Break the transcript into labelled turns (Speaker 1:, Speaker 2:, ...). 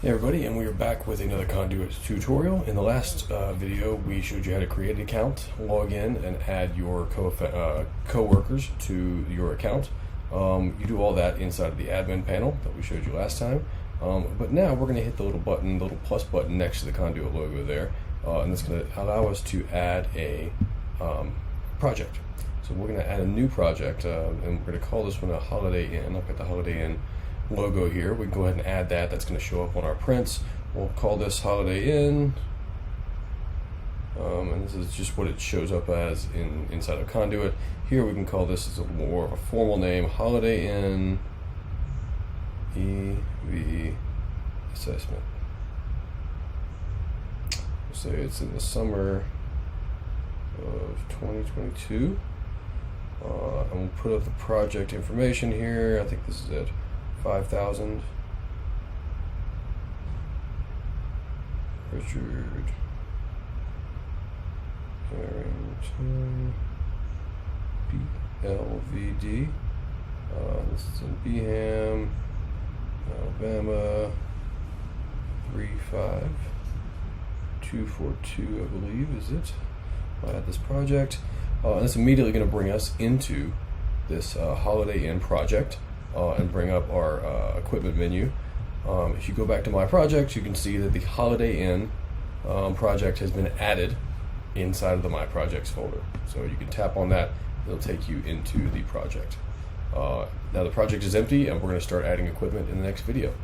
Speaker 1: Hey everybody, and we are back with another Conduit tutorial. In the last video, we showed you how to create an account, log in, and add your co-workers to your account. You do all that inside of the admin panel that we showed you last time. But now we're going to hit the little button, the little plus button next to the Conduit logo there, and it's going to allow us to add a project. So we're going to add a new project, and we're going to call this one a Holiday Inn. I've got the Holiday Inn logo here. We can go ahead and add that. That's going to show up on our prints. We'll call this Holiday Inn, and this is just what it shows up as inside of Conduit. Here we can call this as a more of a formal name, Holiday Inn EV Assessment. We'll say it's in the summer of 2022, and we'll put up the project information here. I think this is it. 5,000. Richard Harrington BLVD. This is in Beham, Alabama. 35242, I believe, is it? I'll add this project. And it's immediately going to bring us into this Holiday Inn project. And bring up our equipment menu. If you go back to my projects, you can see that the Holiday Inn project has been added inside of the My Projects folder. So you can tap on that, it'll take you into the project. Now the project is empty, and we're going to start adding equipment in the next video.